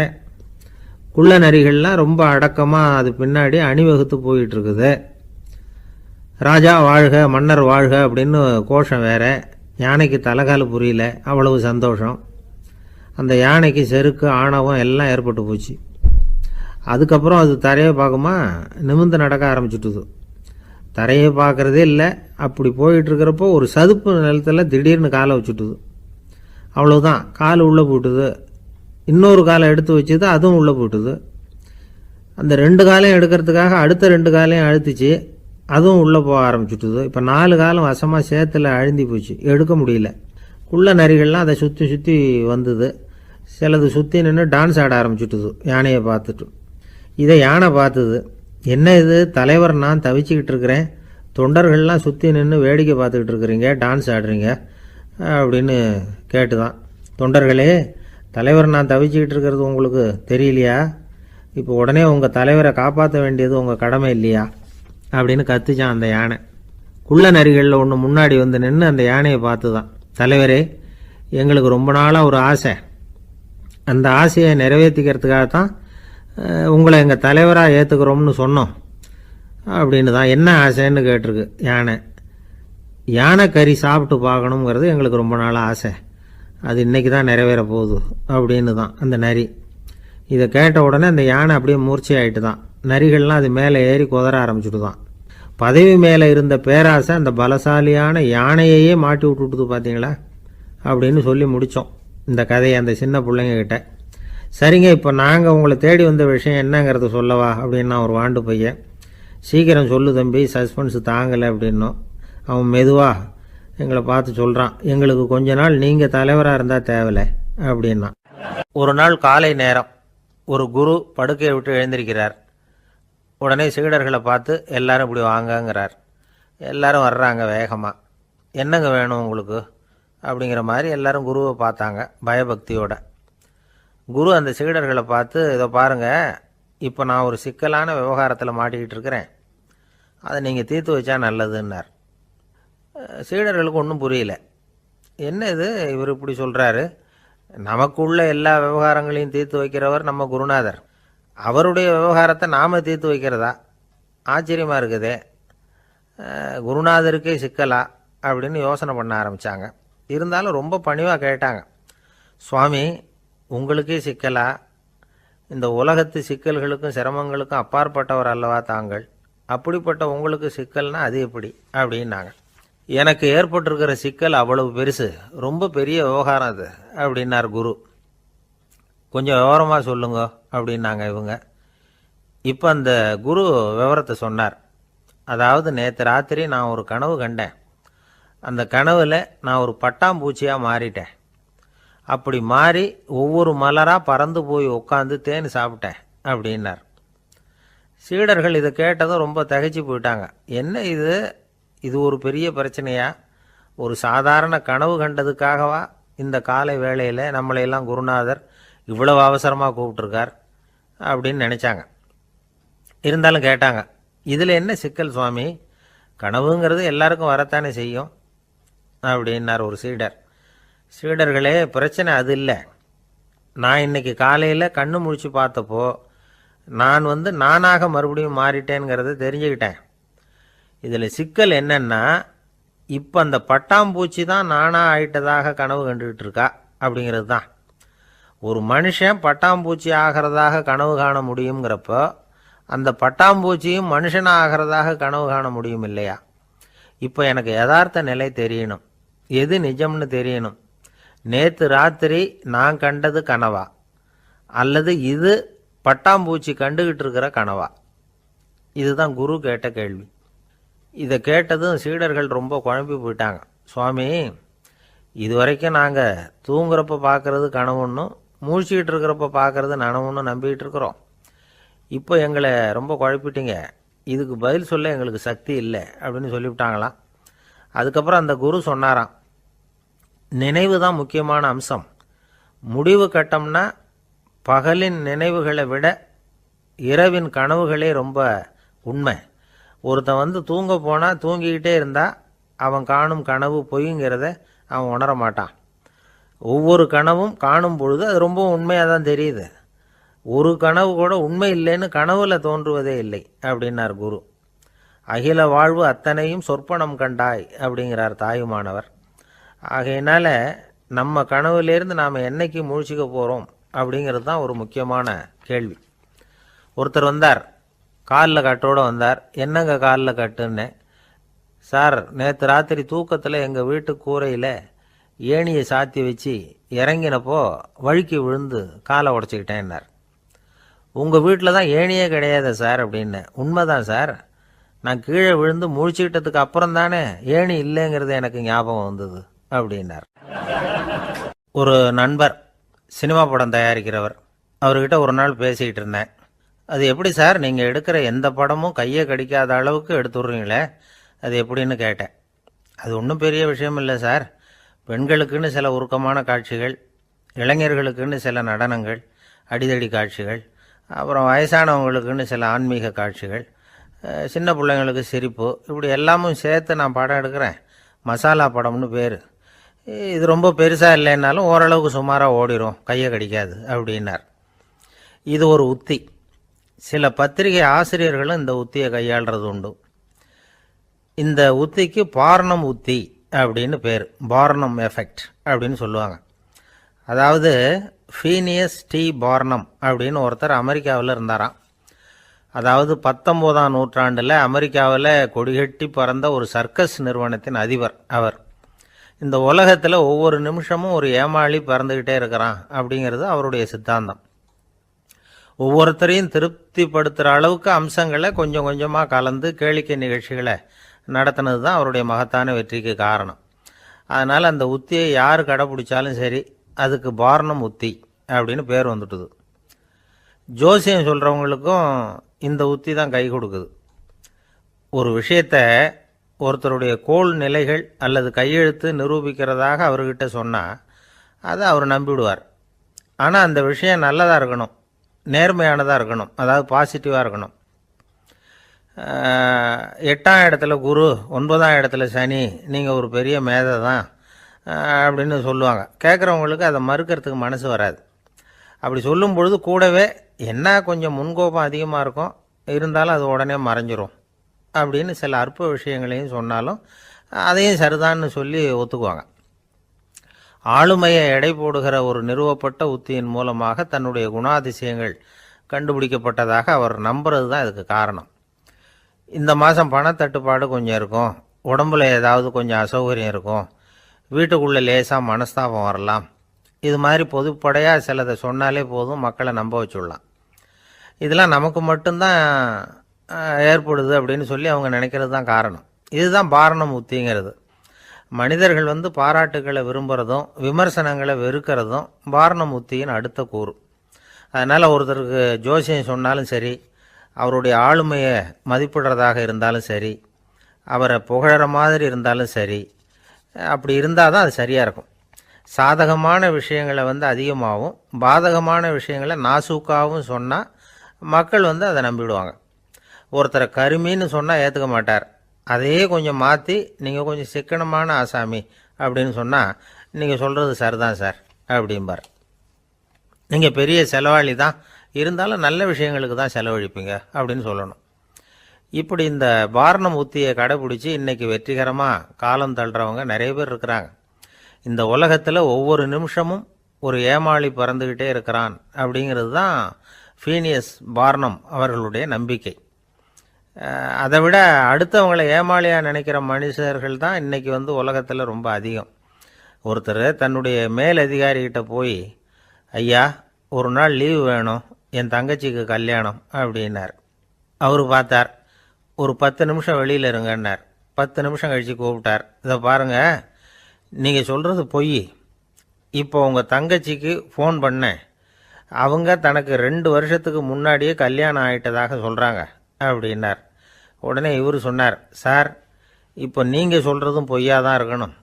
குள்ள நரிகள்லாம் ரொம்ப அடக்கமாக அது பின்னாடி அணிவகுத்து போயிட்டு இருக்குது. ராஜா வாழ்க, மன்னர் வாழ்க அப்படின்னு கோஷம் வேற. யானைக்கு தலைகால புரியல, அவ்வளவு சந்தோஷம். அந்த யானைக்கு செருக்கு, ஆணவம் எல்லாம் ஏற்பட்டு போச்சு. அதுக்கப்புறம் அது தரையை பார்க்குமா, நிமிர்ந்து நடக்க ஆரம்பிச்சுட்டுது. தரையை பார்க்குறதே இல்லை. அப்படி போயிட்டுருக்கிறப்போ ஒரு சதுப்பு நிலத்தில் திடீர்னு காலை வச்சுட்டுது. அவ்வளோதான், கால் உள்ளே போட்டுது. இன்னொரு காலை எடுத்து வச்சுது, அதுவும் உள்ளே போட்டுது. அந்த 2 காலையும் எடுக்கிறதுக்காக அடுத்த 2 காலையும் அழுத்திச்சு, அதுவும் உள்ளே போக ஆரம்பிச்சுட்டுது. இப்போ 4 காலம் வசமாக சேத்துல அழுந்தி போச்சு, எடுக்க முடியல. குள்ள நரிகள்லாம் அதை சுற்றி வந்தது. சிலது சுற்றி நின்று டான்ஸ் ஆட ஆரம்பிச்சுட்டுது யானையை பார்த்துட்டு. இதை யானை பார்த்தது. என்ன இது தலைவர், நான் தவிச்சிக்கிட்டு இருக்கிறேன், தொண்டர்கள்லாம் சுற்றி நின்று வேடிக்கை பார்த்துக்கிட்டு இருக்கிறீங்க, டான்ஸ் ஆடுறீங்க அப்படின்னு கேட்டுதான். தொண்டர்களே, தலைவர் நான் தவிச்சிக்கிட்டு இருக்கிறது உங்களுக்கு தெரியலையா? இப்போ உடனே உங்கள் தலைவரை காப்பாற்ற வேண்டியது உங்கள் கடமை இல்லையா அப்படின்னு கத்துச்சான் அந்த யானை. குள்ள நரிகளில் ஒன்று முன்னாடி நின்று அந்த யானையை பார்த்து தான், தலைவரே எங்களுக்கு ரொம்ப நாளாக ஒரு ஆசை, அந்த ஆசையை நிறைவேற்றிக்கிறதுக்காகத்தான் உங்களை எங்கள் தலைவராக ஏற்றுக்கிறோம்னு சொன்னோம் அப்படின்னு தான். என்ன ஆசைன்னு கேட்டிருக்கு யானை. யானை கறி சாப்பிட்டு பார்க்கணுங்கிறது எங்களுக்கு ரொம்ப நாளாக ஆசை, அது இன்றைக்கி தான் நிறைவேற போகுது அப்படின்னு தான் அந்த நரி. இதை கேட்ட உடனே அந்த யானை அப்படியே மூர்ச்சி ஆகிட்டு தான். நரிகள்லாம் அது மேலே ஏறி குதற ஆரம்பிச்சுட்டு தான். பதவி மேலே இருந்த பேராசை அந்த பலசாலியான யானையையே மாட்டி விட்டுட்டுது பார்த்தீங்களா அப்படின்னு சொல்லி முடித்தோம் இந்த கதையை அந்த சின்ன பிள்ளைங்கக்கிட்ட. சரிங்க, இப்போ நாங்கள் உங்களை தேடி வந்த விஷயம் என்னங்கிறத சொல்லவா அப்படின்னா ஒரு வாண்டு பையன். சீக்கிரம் சொல்லு தம்பி, சஸ்பென்ஸ் தாங்கலை அப்படின்னோம். அவன் மெதுவாக எங்களை பார்த்து சொல்கிறான், எங்களுக்கு கொஞ்ச நாள் நீங்கள் தலைவராக இருந்தால் தேவலை அப்படின்னா. ஒரு நாள் காலை நேரம் ஒரு குரு படுக்கையை விட்டு எழுந்திருக்கிறார். உடனே சீடர்களை பார்த்து எல்லாரும் இப்படி வாங்கங்கிறார். எல்லாரும் வர்றாங்க வேகமாக. என்னங்க வேணும் உங்களுக்கு அப்படிங்கிற மாதிரி எல்லாரும் குருவை பார்த்தாங்க பயபக்தியோட. குரு அந்த சீடர்களை பார்த்து, இதை பாருங்கள், இப்போ நான் ஒரு சிக்கலான விவகாரத்தில் மாட்டிக்கிட்டு இருக்கிறேன், அதை நீங்கள் தீர்த்து வச்சா நல்லதுன்னார். சீடர்களுக்கு ஒன்றும் புரியல. என்ன இது இவர் இப்படி சொல்கிறாரு, நமக்குள்ள எல்லா விவகாரங்களையும் தீர்த்து வைக்கிறவர் நம்ம குருநாதர், அவருடைய விவகாரத்தை நாம் தீர்த்து வைக்கிறதா, ஆச்சரியமாக இருக்குதே, குருநாதருக்கே சிக்கலா அப்படின்னு யோசனை பண்ண ஆரம்பித்தாங்க. இருந்தாலும் ரொம்ப பணிவாக கேட்டாங்க, சுவாமி உங்களுக்கே சிக்கலா? இந்த உலகத்து சிக்கல்களுக்கும் சிரமங்களுக்கும் அப்பாற்பட்டவர் அல்லவா தாங்கள், அப்படிப்பட்ட உங்களுக்கு சிக்கல்னா அது எப்படி அப்படின்னாங்க. எனக்கு ஏற்பட்டிருக்கிற சிக்கல் அவ்வளவு பெருசு, ரொம்ப பெரிய விவகாரம் அது அப்படின்னார் குரு. கொஞ்சம் விவரமாக சொல்லுங்க அப்படின்னாங்க இவங்க. இப்போ அந்த குரு விவரத்தை சொன்னார். அதாவது நேற்று ராத்திரி நான் ஒரு கனவு கண்டேன். அந்த கனவில் நான் ஒரு பட்டாம்பூச்சியாக மாறிட்டேன். அப்படி மாறி ஒவ்வொரு மலராக பறந்து போய் உட்காந்து தேன் சாப்பிட்டேன் அப்படின்னார். சீடர்கள் இதை கேட்டதும் ரொம்ப திகைச்சு போயிட்டாங்க. என்ன இது ஒரு பெரிய பிரச்சனையா? ஒரு சாதாரண கனவு கண்டதுக்காகவா இந்த காலை வேளையில் நம்மளையெல்லாம் குருநாதர் இவ்வளவு அவசரமாக கூப்பிட்டுருக்கார் அப்படின்னு நினச்சாங்க. இருந்தாலும் கேட்டாங்க, இதில் என்ன சிக்கல் சுவாமி? கனவுங்கிறது எல்லாருக்கும் வரத்தானே செய்யும் அப்படின்னார் ஒரு சீடர். சீடர்களே, பிரச்சனை அது இல்லை. நான் இன்னைக்கு காலையில் கண்ணு முழிச்சு பார்த்தப்போ நான் நானாக மறுபடியும் மாறிட்டேங்கிறத தெரிஞ்சுக்கிட்டேன். இதில் சிக்கல் என்னன்னா, இப்போ அந்த பட்டாம்பூச்சி தான் நானாக ஆயிட்டதாக கனவு கண்டுகிட்டு இருக்கா அப்படிங்கிறது தான். ஒரு மனுஷன் பட்டாம்பூச்சி ஆகிறதாக கனவு காண முடியுங்கிறப்போ அந்த பட்டாம்பூச்சியும் மனுஷனாக ஆகிறதாக கனவு காண முடியும் இல்லையா? இப்போ எனக்கு யதார்த்த நிலை தெரியணும், எது நிஜம்னு தெரியணும். நேற்று ராத்திரி நான் கண்டது கனவா, அல்லது இது பட்டாம்பூச்சி கண்டுகிட்டு இருக்கிற கனவா? இதுதான் குரு கேட்ட கேள்வி. இதை கேட்டதும் சீடர்கள் ரொம்ப குழம்பி போயிட்டாங்க. சுவாமி, இது வரைக்கும் நாங்கள் தூங்குறப்ப பார்க்கறது கனவுன்னும் மூழ்கிட்டு இருக்கிறப்ப பார்க்கறது நனவுன்னு நம்பிக்கிட்டு இருக்கிறோம். இப்போ எங்களை ரொம்ப குழப்பிட்டீங்க, இதுக்கு பதில் சொல்ல எங்களுக்கு சக்தி இல்லை அப்படின்னு சொல்லிவிட்டாங்களாம். அதுக்கப்புறம் அந்த குரு சொன்னாராம், நினைவு தான் முக்கியமான அம்சம். முடிவு கட்டம்னா பகலின் நினைவுகளை விட இரவின் கனவுகளே ரொம்ப உண்மை. ஒருத்தன் தூங்க போனால் தூங்கிக்கிட்டே இருந்தால் அவன் காணும் கனவு பொய்ங்கிறத அவன் உணர மாட்டான். ஒவ்வொரு கனவும் காணும் பொழுது அது ரொம்ப உண்மையாக தான் தெரியுது. ஒரு கனவு கூட உண்மை இல்லைன்னு கனவுல தோன்றுவதே இல்லை அப்படின்னார் குரு. அகில வாழ்வு அத்தனையும் சொற்பனம் கண்டாய் அப்படிங்கிறார் தாயுமானவர். ஆகையினால நம்ம கனவுலேருந்து நாம் என்னைக்கு முழிச்சிக்க போகிறோம் அப்படிங்கிறது தான் ஒரு முக்கியமான கேள்வி. ஒருத்தர் வந்தார், காலில் கட்டோடு வந்தார். என்னங்க காலில் கட்டுன்னு? சார், நேற்று ராத்திரி தூக்கத்தில் எங்கள் வீட்டு கூரையில் ஏணியை சாத்தி வச்சு இறங்கினப்போ வழுக்கி விழுந்து காலை உடச்சிக்கிட்டேன்னார். உங்கள் வீட்டில் தான் ஏணியே கிடையாது சார் அப்படின்னு. உண்மைதான் சார், நான் கீழே விழுந்து முழிச்சுக்கிட்டதுக்கு அப்புறம் தானே ஏணி இல்லைங்கிறது எனக்கு ஞாபகம் வந்தது அப்படின்னார். ஒரு நண்பர் சினிமா படம் தயாரிக்கிறவர், அவர்கிட்ட ஒரு நாள் பேசிக்கிட்டு இருந்தேன். அது எப்படி சார், நீங்கள் எடுக்கிற எந்த படமும் கையை கடிக்காத அளவுக்கு எடுத்துடுறீங்களே, அது எப்படின்னு கேட்டேன். அது ஒன்றும் பெரிய விஷயம் இல்லை சார். பெண்களுக்குன்னு சில உருக்கமான காட்சிகள், இளைஞர்களுக்குன்னு சில நடனங்கள், அடிதடி காட்சிகள், அப்புறம் வயசானவங்களுக்குன்னு சில ஆன்மீக காட்சிகள், சின்ன பிள்ளைங்களுக்கு சிரிப்பு, இப்படி எல்லாமும் சேர்த்து நான் படம் எடுக்கிறேன். மசாலா படம்னு பேர். இது ரொம்ப பெருசாக இல்லைன்னாலும் ஓரளவுக்கு சுமாராக ஓடிடும், கையை கடிக்காது அப்படின்னார். இது ஒரு உத்தி. சில பத்திரிகை ஆசிரியர்களும் இந்த உத்தியை கையாளுறது உண்டு. இந்த உத்திக்கு பார்னம் உத்தி அப்படின்னு பேர். பார்னம் எஃபெக்ட் அப்படின்னு சொல்லுவாங்க. அதாவது ஃபீனியஸ் டி பார்னம் அப்படின்னு ஒருத்தர் அமெரிக்காவில் இருந்தாராம். அதாவது 19ஆம் நூற்றாண்டில் அமெரிக்காவில் கொடிகட்டி பறந்த ஒரு சர்க்கஸ் நிறுவனத்தின் அதிபர் அவர். இந்த உலகத்தில் ஒவ்வொரு நிமிஷமும் ஒரு ஏமாளி பறந்துக்கிட்டே இருக்கிறான் அப்படிங்கிறது அவருடைய சித்தாந்தம். ஒவ்வொருத்தரையும் திருப்திப்படுத்துகிற அளவுக்கு அம்சங்களை கொஞ்சம் கொஞ்சமாக கலந்து கேளிக்கை நிகழ்ச்சிகளை நடத்தினது தான் அவருடைய மகத்தான வெற்றிக்கு காரணம். அதனால் அந்த உத்தியை யார் கடைப்பிடிச்சாலும் சரி, அதுக்கு பார்னம் உத்தி அப்படின்னு பேர் வந்துட்டுது. ஜோசியம் சொல்கிறவங்களுக்கும் இந்த உத்தி தான் கை கொடுக்குது. ஒரு விஷயத்தை ஒருத்தருடைய கோள் நிலைகள் அல்லது கையெழுத்து நிரூபிக்கிறதாக அவர்கிட்ட சொன்னால் அதை அவர் நம்பிவிடுவார். ஆனால் அந்த விஷயம் நல்லதாக இருக்கணும், நேர்மையானதாக இருக்கணும், அதாவது பாசிட்டிவாக இருக்கணும். 8ஆம் இடத்துல குரு, 9ஆம் இடத்துல சனி, நீங்கள் ஒரு பெரிய மேதை தான் அப்படின்னு சொல்லுவாங்க. கேட்குறவங்களுக்கு அதை மறுக்கிறதுக்கு மனசு வராது. அப்படி சொல்லும் பொழுது கூடவே என்ன கொஞ்சம் முன்கோபம் அதிகமாக இருக்கும், இருந்தாலும் அது உடனே மறைஞ்சிரும் அப்படின்னு சில அற்ப விஷயங்களையும் சொன்னாலும் அதையும் சரிதான்னு சொல்லி ஒத்துக்குவாங்க. ஆளுமையை எடை போடுகிற ஒரு நிறுவப்பட்ட உத்தியின் மூலமாக தன்னுடைய குணாதிசயங்கள் கண்டுபிடிக்கப்பட்டதாக அவர் நம்புறது தான் இதுக்கு காரணம். இந்த மாதம் பணத்தட்டுப்பாடு கொஞ்சம் இருக்கும், உடம்புல ஏதாவது கொஞ்சம் அசௌகரியம் இருக்கும், வீட்டுக்குள்ளே லேசாக மனஸ்தாபம் வரலாம். இது மாதிரி பொதுப்படையாக சிலதை சொன்னாலே போதும், மக்களை நம்ப வச்சுடலாம். இதெல்லாம் நமக்கு மட்டும்தான் ஏற்படுது அப்படின்னு சொல்லி அவங்க நினைக்கிறது தான் காரணம். இதுதான் பார்னம் உத்திங்கிறது. மனிதர்கள் பாராட்டுகளை விரும்புகிறதும் விமர்சனங்களை வெறுக்கிறதும் பார்னம் உத்தியின் அடுத்த கூறு. அதனால் ஒருத்தருக்கு ஜோசியம் சொன்னாலும் சரி, அவருடைய ஆளுமையை மதிப்பிடுறதாக இருந்தாலும் சரி, அவரை புகழற மாதிரி இருந்தாலும் சரி, அப்படி இருந்தால் தான் அது சரியாக இருக்கும். சாதகமான விஷயங்களை அதிகமாகவும் பாதகமான விஷயங்களை நாசூக்காகவும் சொன்னால் மக்கள் அதை நம்பிவிடுவாங்க. ஒருத்தரை கருமின்னு சொன்னால் ஏற்றுக்க மாட்டார். அதையே கொஞ்சம் மாற்றி நீங்கள் கொஞ்சம் சிக்கனமான ஆசாமி அப்படின்னு சொன்னால் நீங்கள் சொல்கிறது சரிதான் சார் அப்படிம்பார். நீங்கள் பெரிய செலவாளி தான், இருந்தாலும் நல்ல விஷயங்களுக்கு தான் செலவழிப்பீங்க அப்படின்னு சொல்லணும். இப்படி இந்த பார்னம் உத்தியை கடைபிடிச்சி இன்றைக்கி வெற்றிகரமாக காலம் தள்ளுறவங்க நிறைய பேர் இருக்கிறாங்க. இந்த உலகத்தில் ஒவ்வொரு நிமிஷமும் ஒரு ஏமாளி பறந்துக்கிட்டே இருக்கிறான் அப்படிங்கிறது தான் ஃபீனியஸ் பார்னம் அவர்களுடைய நம்பிக்கை. அதை விட அடுத்தவங்களை ஏமாளியாக நினைக்கிற மனுஷர்கள் தான் இன்றைக்கி உலகத்தில் ரொம்ப அதிகம். ஒருத்தர் தன்னுடைய மேல் அதிகாரிகிட்ட போய், ஐயா ஒரு நாள் லீவு வேணும் என் தங்கச்சிக்கு கல்யாணம் அப்படின்னார். அவர் பார்த்தார். ஒரு 10 நிமிஷம் வெளியில் இருங்கன்னார். 10 நிமிஷம் கழித்து கூப்பிட்டார். இதை பாருங்கள், நீங்கள் சொல்கிறது பொய். இப்போ உங்கள் தங்கச்சிக்கு ஃபோன் பண்ணேன். அவங்க தனக்கு 2 வருஷத்துக்கு முன்னாடியே கல்யாணம் ஆகிட்டதாக சொல்கிறாங்க அப்படின்னார். உடனே இவர் சொன்னார், சார், இப்போ நீங்கள் சொல்கிறதும் பொய்யாக தான் இருக்கணும்.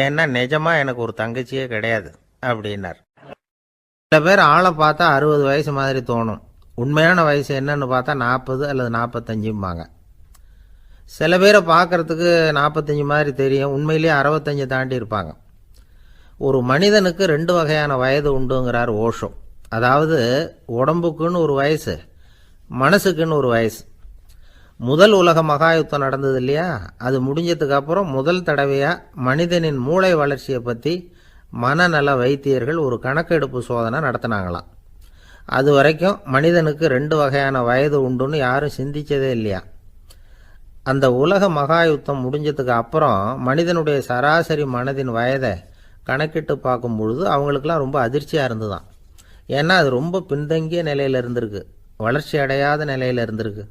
ஏன்னா நிஜமாக எனக்கு ஒரு தங்கச்சியே கிடையாது அப்படின்னார். சில பேர் ஆளை பார்த்தா 60 வயசு மாதிரி தோணும். உண்மையான வயசு என்னன்னு பார்த்தா 40 அல்லது 45ம்பாங்க. சில பேரை பார்க்குறதுக்கு 45 மாதிரி தெரியும், உண்மையிலேயே 65 தாண்டி இருப்பாங்க. ஒரு மனிதனுக்கு 2 வகையான வயது உண்டுங்கிறார் ஓஷோ. அதாவது உடம்புக்குன்னு ஒரு வயசு, மனசுக்குன்னு ஒரு வயசு. முதல் உலக மகாயுத்தம் நடந்தது இல்லையா, அது முடிஞ்சதுக்கு அப்புறம் முதல் தடவையாக மனிதனின் மூளை வளர்ச்சியை பற்றி மனநல வைத்தியர்கள் ஒரு கணக்கெடுப்பு சோதனை நடத்தினாங்களாம். அது வரைக்கும் மனிதனுக்கு 2 வகையான வயது உண்டுன்னு யாரும் சிந்திச்சதே இல்லையா. அந்த உலக மகாயுத்தம் முடிஞ்சதுக்கு அப்புறம் மனிதனுடைய சராசரி மனதின் வயதை கணக்கிட்டு பார்க்கும் பொழுது அவங்களுக்கெல்லாம் ரொம்ப அதிர்ச்சியாக இருந்துதான். ஏன்னா அது ரொம்ப பின்தங்கிய நிலையில் இருந்திருக்கு, வளர்ச்சி அடையாத நிலையில் இருந்திருக்கு.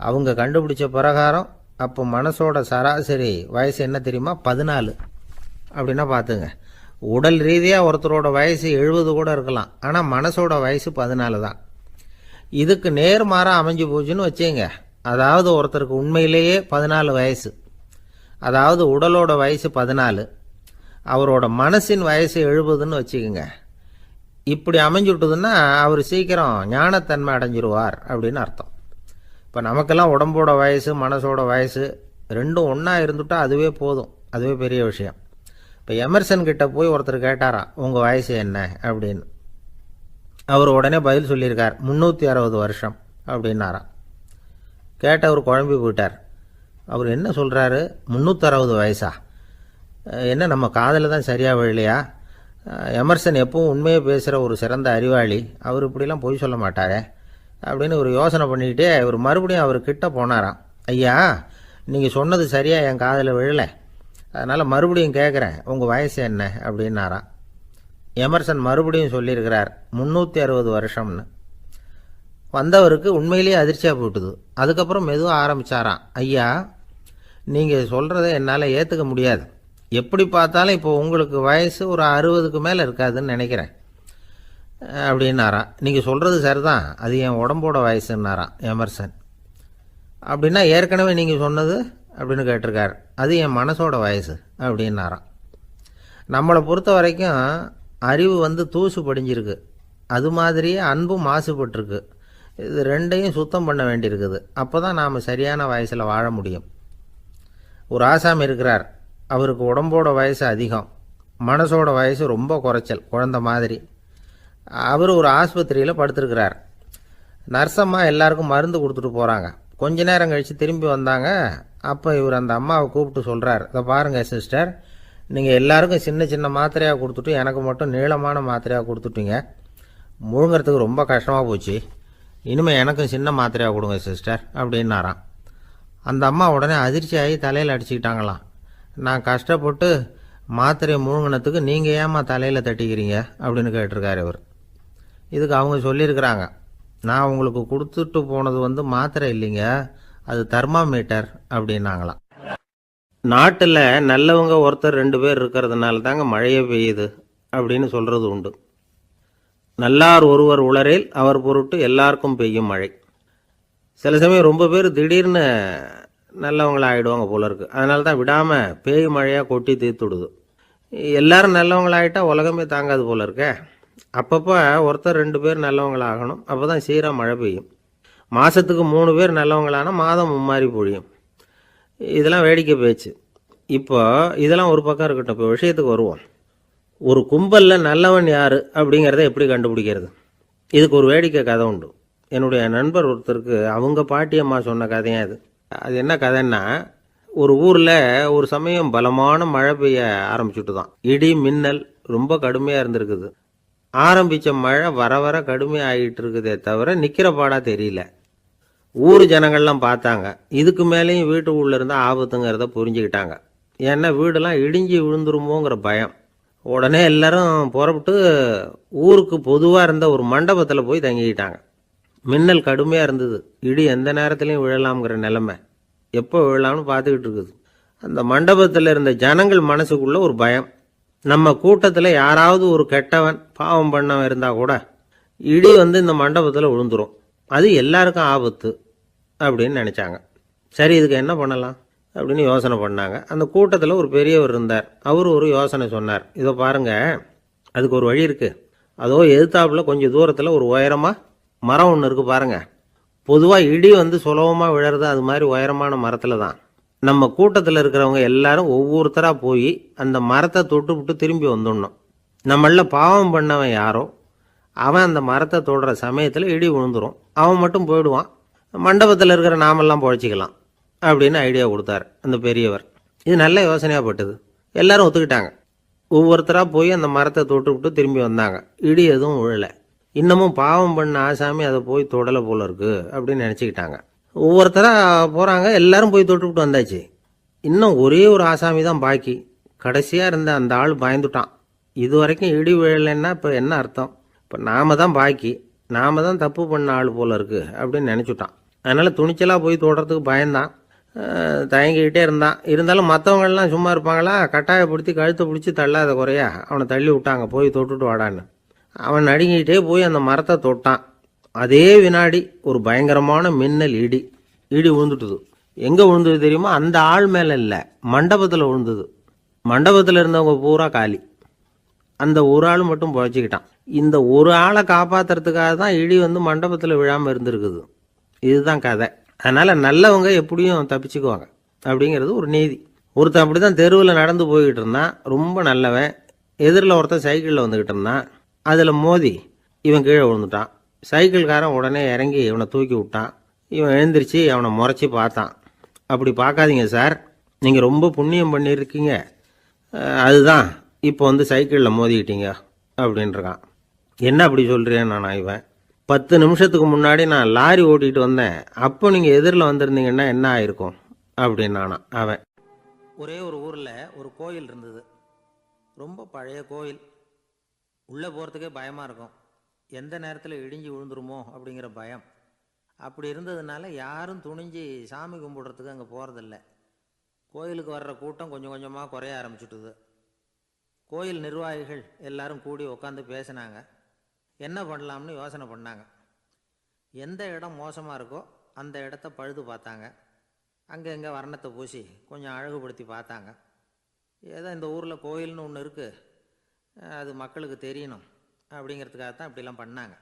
அவங்க கண்டுபிடிச்ச பிரகாரம் அப்போ மனசோட சராசரி வயசு என்ன தெரியுமா, 14. அப்படின்னா பார்த்துங்க, உடல் ரீதியாக ஒருத்தரோட வயசு 70 கூட இருக்கலாம், ஆனால் மனசோட வயசு 14 தான். இதுக்கு நேர்மாறாக அமைஞ்சு போச்சுன்னு வச்சுங்க. அதாவது ஒருத்தருக்கு உண்மையிலேயே 14 வயசு, அதாவது உடலோட வயசு 14, அவரோட மனசின் வயசு 70ன்னு வச்சுக்கோங்க. இப்படி அமைஞ்சுட்டுதுன்னா அவர் சீக்கிரம் ஞானத்தன்மை அடைஞ்சிருவார் அப்படின்னு அர்த்தம். இப்போ நமக்கெல்லாம் உடம்போட வயசு மனசோட வயசு ரெண்டும் ஒன்றா இருந்துட்டால் அதுவே போதும், அதுவே பெரிய விஷயம். இப்போ எமர்சன் கிட்ட போய் ஒருத்தர் கேட்டாராம், உங்கள் வயசு என்ன அப்படின்னு. அவர் உடனே பதில் சொல்லியிருக்கார், 360 வருஷம் அப்படின்னாராம். கேட்டவர் குழம்பி போயிட்டார். அவர் என்ன சொல்கிறாரு, 360 வயசா? என்ன நம்ம காதில் தான் சரியாக விழலையா? எமர்சன் எப்பவும் உண்மையை பேசுகிற ஒரு சிறந்த அறிவாளி, அவர் இப்படிலாம் பொய் சொல்ல மாட்டாரே அப்படின்னு ஒரு யோசனை பண்ணிக்கிட்டே இவர் மறுபடியும் அவர்கிட்ட போனாராம். ஐயா, நீங்கள் சொன்னது சரியாக என் காதில் விழலை, அதனால் மறுபடியும் கேட்குறேன், உங்கள் வயசு என்ன அப்படின்னாராம். எமர்சன் மறுபடியும் சொல்லியிருக்கிறார், 360 வருஷம்னு. வந்தவருக்கு உண்மையிலேயே அதிர்ச்சியாக போட்டுது. அதுக்கப்புறம் மெதுவாக ஆரம்பித்தாராம், ஐயா, நீங்கள் சொல்கிறத என்னால் ஏற்றுக்க முடியாது. எப்படி பார்த்தாலும் இப்போ உங்களுக்கு வயசு ஒரு 60க்கு மேலே இருக்காதுன்னு நினைக்கிறேன் அப்படின்னாராம். நீங்கள் சொல்கிறது சரிதான், அது என் உடம்போட வயசுன்னாராம் எமர்சன். அப்படின்னா ஏற்கனவே நீங்கள் சொன்னது அப்படின்னு கேட்டிருக்கார், அது என் மனசோட வயசு அப்படின்னாராம். நம்மளை பொறுத்த வரைக்கும் அறிவு தூசு படிஞ்சிருக்கு, அது மாதிரியே அன்பும் மாசுபட்டிருக்கு. இது ரெண்டையும் சுத்தம் பண்ண வேண்டியிருக்குது. அப்போ தான் நாம் சரியான வயசில் வாழ முடியும். ஒரு ஆசாமி இருக்கிறார், அவருக்கு உடம்போட வயசு அதிகம், மனசோட வயசு ரொம்ப குறைச்சல், குழந்த மாதிரி. அவர் ஒரு ஆஸ்பத்திரியில் படுத்திருக்கிறார். நர்ஸம்மா எல்லாருக்கும் மருந்து கொடுத்துட்டு போகிறாங்க. கொஞ்ச நேரம் கழித்து திரும்பி வந்தாங்க. அப்போ இவர் அந்த அம்மாவை கூப்பிட்டு சொல்கிறார், இதை பாருங்கள் சிஸ்டர், நீங்கள் எல்லாருக்கும் சின்ன சின்ன மாத்திரையாக கொடுத்துட்டு எனக்கு மட்டும் நீளமான மாத்திரையாக கொடுத்துட்டீங்க. முழுங்கிறதுக்கு ரொம்ப கஷ்டமாக போச்சு. இனிமேல் எனக்கும் சின்ன மாத்திரையாக கொடுங்க சிஸ்டர் அப்படின்னாராம். அந்த அம்மா உடனே அதிர்ச்சியாகி தலையில் அடிச்சுக்கிட்டாங்களாம். நான் கஷ்டப்பட்டு மாத்திரையை முழுங்கினத்துக்கு நீங்கள் ஏம்மா தலையில் தட்டிக்கிறீங்க அப்படின்னு கேட்டிருக்காரு இவர். இதுக்கு அவங்க சொல்லியிருக்கிறாங்க, நான் உங்களுக்கு கொடுத்துட்டு போனது மாத்திரை இல்லைங்க, அது தெர்மாமீட்டர் அப்படின்னாங்களாம். நாட்டில் நல்லவங்க ஒருத்தர் 2 பேர் இருக்கிறதுனால தாங்க மழையே பெய்யுது அப்படின்னு சொல்கிறது உண்டு. நல்லார் ஒருவர் உளரேல் அவர் பொருட்டு எல்லாருக்கும் பெய்யும் மழை. சில சமயம் ரொம்ப பேர் திடீர்னு நல்லவங்களாக ஆகிடுவாங்க போல இருக்கு. அதனால தான் விடாமல் பேய் மழையாக கொட்டி தீர்த்துடுது. எல்லாரும் நல்லவங்களாகிட்டா உலகமே தாங்காது போல இருக்கே. அப்பப்போ ஒருத்தர் 2 பேர் நல்லவங்களாகணும், அப்போ தான் சீராக மழை பெய்யும். மாதத்துக்கு 3 பேர் நல்லவங்களானா மாதம் மும்மாரி பொழியும். இதெல்லாம் வேடிக்கை பேச்சு. இப்போ இதெல்லாம் ஒரு பக்கம் இருக்கட்டும், இப்போ விஷயத்துக்கு வருவோம். ஒரு கும்பலில் நல்லவன் யார் அப்படிங்கிறத எப்படி கண்டுபிடிக்கிறது? இதுக்கு ஒரு வேடிக்கை கதை உண்டு. என்னுடைய நண்பர் ஒருத்தருக்கு அவங்க பாட்டியம்மா சொன்ன கதையாக அது. அது என்ன கதைன்னா, ஒரு ஊரில் ஒரு சமயம் பலமான மழை பெய்ய ஆரம்பிச்சுட்டு தான். இடி மின்னல் ரொம்ப கடுமையாக இருந்திருக்குது. ஆரம்பித்த மழை வர வர கடுமையாக ஆகிட்டு இருக்குதே தவிர நிற்கிற பாடாக தெரியல. ஊர் ஜனங்கள்லாம் பார்த்தாங்க. இதுக்கு மேலேயும் வீட்டு உள்ள இருந்தால் ஆபத்துங்கிறத புரிஞ்சுக்கிட்டாங்க. ஏன்னா வீடெல்லாம் இடிஞ்சி விழுந்துருமோங்கிற பயம். உடனே எல்லாரும் புறப்பட்டு ஊருக்கு பொதுவாக இருந்த ஒரு மண்டபத்தில் போய் தங்கிக்கிட்டாங்க. மின்னல் கடுமையாக இருந்தது. இடி எந்த நேரத்துலையும் விழலாம்ங்கிற நிலைமை, எப்போ விழலாம்னு பார்த்துக்கிட்டு இருக்குது. அந்த மண்டபத்தில் இருந்த ஜனங்கள் மனசுக்குள்ள ஒரு பயம். நம்ம கூட்டத்தில் யாராவது ஒரு கெட்டவன் பாவம் பண்ணவன் இருந்தால் கூட இடி இந்த மண்டபத்தில் விழுந்துரும், அது எல்லாருக்கும் ஆபத்து அப்படின்னு நினச்சாங்க. சரி, இதுக்கு என்ன பண்ணலாம் அப்படின்னு யோசனை பண்ணாங்க. அந்த கூட்டத்தில் ஒரு பெரியவர் இருந்தார். அவர் ஒரு யோசனை சொன்னார். இதை பாருங்க, அதுக்கு ஒரு வழி இருக்குது. அதோ எதிர்த்தாப்புல கொஞ்சம் தூரத்தில் ஒரு உயரமாக மரம் ஒன்று இருக்குது பாருங்க. பொதுவாக இடி சுலபமாக விழறது அது மாதிரி உயரமான மரத்தில் தான். நம்ம கூட்டத்தில் இருக்கிறவங்க எல்லாரும் ஒவ்வொருத்தராக போய் அந்த மரத்தை தொட்டு விட்டு திரும்பி வந்துடணும். நம்மள பாவம் பண்ணவன் யாரோ அவன் அந்த மரத்தை தொடுற சமயத்தில் இடி விழுந்துடும், அவன் மட்டும் போயிடுவான், மண்டபத்தில் இருக்கிற நாமெல்லாம் பொழைச்சிக்கலாம் அப்படின்னு ஐடியா கொடுத்தார் அந்த பெரியவர். இது நல்ல யோசனையாக பட்டது. எல்லாரும் ஒத்துக்கிட்டாங்க. ஒவ்வொருத்தராக போய் அந்த மரத்தை தொட்டு விட்டு திரும்பி வந்தாங்க. இடி எதுவும் விழலை. இன்னமும் பாவம் பண்ண ஆசாமி அதை போய் தொடலை போல இருக்கு அப்படின்னு நினச்சிக்கிட்டாங்க. ஒவ்வொருத்தராக போகிறாங்க, எல்லாரும் போய் தொட்டு விட்டு வந்தாச்சு. இன்னும் ஒரே ஒரு ஆசாமி தான் பாக்கி. கடைசியாக இருந்த அந்த ஆள் பயந்துட்டான். இது வரைக்கும் இடி விழலைன்னா இப்போ என்ன அர்த்தம்? இப்போ நாம தான் பாக்கி, நாம தான் தப்பு பண்ண ஆள் போல இருக்கு அப்படின்னு நினச்சிட்டான். அதனால் துணிச்சலாக போய் தொடுறதுக்கு பயந்தான், தயங்கிக்கிட்டே இருந்தான். இருந்தாலும் மற்றவங்கள்லாம் சும்மா இருப்பாங்களா? கட்டாயப்படுத்தி கழுத்தை பிடிச்சி தள்ளாத குறையா அவனை தள்ளி விட்டாங்க, போய் தொட்டுட்டு வாடான்னு. அவன் நடுங்கிக்கிட்டே போய் அந்த மரத்தை தொட்டான். அதே வினாடி ஒரு பயங்கரமான மின்னல் இடி விழுந்துட்டுது. எங்கே விழுந்தது தெரியுமா? அந்த ஆள் மேலே இல்லை, மண்டபத்தில் விழுந்தது. மண்டபத்தில் இருந்தவங்க பூரா காலி. அந்த ஒரு ஆள் மட்டும் பொழைச்சிக்கிட்டான். இந்த ஒரு ஆளை காப்பாற்றுறதுக்காக தான் இடி மண்டபத்தில் விழாமல் இருந்திருக்குது. இதுதான் கதை. அதனால் நல்லவங்க எப்படியும் தப்பிச்சுக்குவாங்க அப்படிங்கிறது ஒரு நீதி. ஒருத்தன் அப்படி தான் தெருவில் நடந்து போய்கிட்டு இருந்தான், ரொம்ப நல்லவன். எதிரில் ஒருத்தன் சைக்கிளில் வந்துக்கிட்டு இருந்தான். அதில் மோதி இவன் கீழே விழுந்துட்டான். சைக்கிள்காரன் உடனே இறங்கி இவனை தூக்கி விட்டான். இவன் எழுந்திரிச்சு அவனை முறைச்சி பார்த்தான். அப்படி பார்க்காதீங்க சார், நீங்கள் ரொம்ப புண்ணியம் பண்ணியிருக்கீங்க, அதுதான் இப்போ சைக்கிளில் மோதிக்கிட்டீங்க அப்படின்றான். என்ன அப்படி சொல்கிறேன் நான்? இவன் 10 நிமிஷத்துக்கு முன்னாடி நான் லாரி ஓட்டிகிட்டு வந்தேன், அப்போ நீங்கள் எதிரில் வந்திருந்தீங்கன்னா என்ன ஆயிருக்கும் அப்படின்னானா அவன். ஒரே ஒரு ஊரில் ஒரு கோயில் இருந்தது, ரொம்ப பழைய கோயில். உள்ளே போகிறதுக்கே பயமாக இருக்கும், எந்த நேரத்தில் இடிஞ்சு விழுந்துருமோ அப்படிங்கிற பயம். அப்படி இருந்ததுனால யாரும் துணிஞ்சு சாமி கும்பிடுறதுக்கு அங்கே போகிறதில்ல. கோயிலுக்கு வர்ற கூட்டம் கொஞ்சம் கொஞ்சமாக குறைய ஆரம்பிச்சுட்டுது. கோயில் நிர்வாகிகள் எல்லாரும் கூடி உட்காந்து பேசினாங்க. என்ன பண்ணலாம்னு யோசனை பண்ணாங்க. எந்த இடம் மோசமாக இருக்கோ அந்த இடத்த பழுது பார்த்தாங்க. அங்கே எங்கே வர்ணத்தை பூசி கொஞ்சம் அழகுபடுத்தி பார்த்தாங்க. ஏதோ இந்த ஊரில் கோயில்னு ஒன்று இருக்குது, அது மக்களுக்கு தெரியணும் அப்படிங்கிறதுக்காக தான் இப்படிலாம் பண்ணாங்க.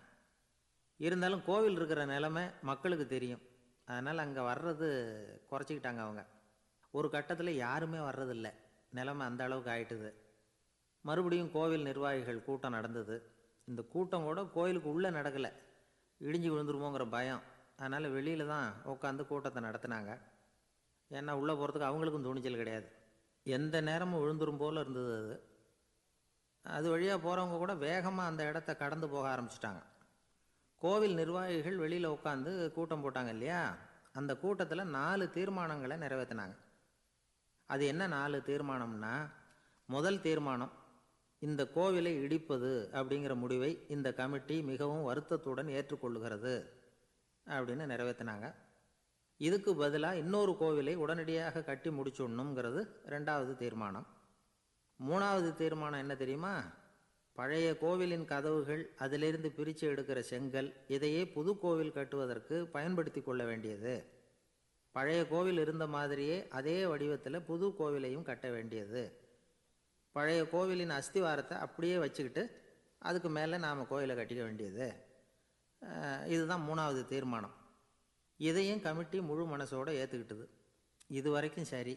இருந்தாலும் கோவில் இருக்கிற நிலைமை மக்களுக்கு தெரியும், அதனால் அங்கே வர்றது குறைச்சிக்கிட்டாங்க அவங்க. ஒரு கட்டத்தில் யாருமே வர்றதில்லை, நிலைமை அந்த அளவுக்கு ஆயிட்டுது. மறுபடியும் கோவில் நிர்வாகிகள் கூட்டம் நடந்தது. இந்த கூட்டம் கூட கோயிலுக்கு உள்ளே நடக்கலை, இடிஞ்சு விழுந்துருமோங்கிற பயம். அதனால் வெளியில் தான் உட்காந்து கூட்டத்தை நடத்தினாங்க. ஏன்னா உள்ளே போகிறதுக்கு அவங்களுக்கும் துணிச்சல் கிடையாது, எந்த நேரமும் விழுந்துரும் போல் இருந்தது அது. அது வழியாக போகிறவங்க கூட வேகமாக அந்த இடத்த கடந்து போக ஆரம்பிச்சிட்டாங்க. கோவில் நிர்வாகிகள் வெளியில் உட்காந்து கூட்டம் போட்டாங்க இல்லையா, அந்த கூட்டத்தில் 4 தீர்மானங்களை நிறைவேற்றினாங்க. அது என்ன 4 தீர்மானம்னா, முதல் தீர்மானம், இந்த கோவிலை இடிப்பது அப்படிங்கிற முடிவை இந்த கமிட்டி மிகவும் வருத்தத்துடன் ஏற்றுக்கொள்ளுகிறது அப்படின்னு நிறைவேற்றினாங்க. இதுக்கு பதிலாக இன்னொரு கோவிலை உடனடியாக கட்டி முடிச்சுடணுங்கிறது 2வது தீர்மானம். 3வது தீர்மானம் என்ன தெரியுமா? பழைய கோவிலின் கதவுகள், அதிலிருந்து பிரித்து எடுக்கிற செங்கல், இதையே புது கோவில் கட்டுவதற்கு பயன்படுத்தி கொள்ள வேண்டியது. பழைய கோவில் இருந்த மாதிரியே அதே வடிவத்தில் புது கோவிலையும் கட்ட வேண்டியது. பழைய கோவிலின் அஸ்திவாரத்தை அப்படியே வச்சுக்கிட்டு அதுக்கு மேலே நாம் கோயிலை கட்டிக்க வேண்டியது. இதுதான் 3வது தீர்மானம். இதையும் கமிட்டி முழு மனசோடு ஏற்றுக்கிட்டது. இது வரைக்கும் சரி.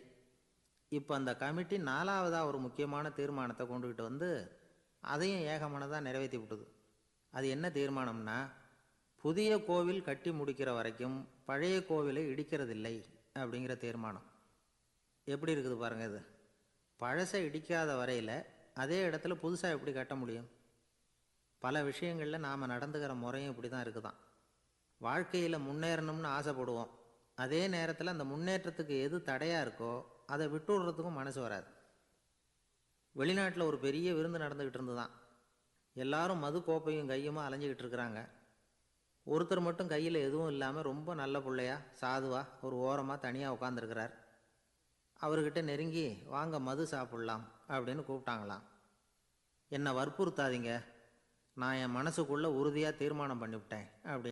இப்போ அந்த கமிட்டி 4வதாக ஒரு முக்கியமான தீர்மானத்தை கொண்டுக்கிட்டு அதையும் ஏகமனதாக நிறைவேற்றி விட்டது. அது என்ன தீர்மானம்னா, புதிய கோவில் கட்டி முடிக்கிற வரைக்கும் பழைய கோவிலை இடிக்கிறதில்லை அப்படிங்கிற தீர்மானம். எப்படி இருக்குது பாருங்கள் இது. பழசை இடிக்காத வரையில் அதே இடத்துல புதுசாக எப்படி கட்ட முடியும்? பல விஷயங்களில் நாம் நடந்துக்கிற முறையும் இப்படி தான் இருக்குதான். வாழ்க்கையில் முன்னேறணும்னு ஆசைப்படுவோம், அதே நேரத்தில் அந்த முன்னேற்றத்துக்கு எது தடையாக இருக்கோ அதை விட்டுடுறதுக்கும் மனசு வராது. வெளிநாட்டில் ஒரு பெரிய விருந்து நடந்துக்கிட்டு இருந்துதான். எல்லாரும் மது கோப்பையும் கையுமா அலைஞ்சிக்கிட்டு இருக்கிறாங்க. ஒருத்தர் மட்டும் கையில் எதுவும் இல்லாமல் ரொம்ப நல்ல பிள்ளையா சாதுவா ஒரு ஓரமாக தனியாக உட்காந்துருக்கிறார். அவர்கிட்ட நெருங்கி வாங்க மது சாப்பிட்லாம் அப்படின்னு கூப்பிட்டாங்களாம். என்னை வற்புறுத்தாதீங்க, நான் என் மனசுக்குள்ளே உறுதியாக தீர்மானம் பண்ணிவிட்டேன் அப்படி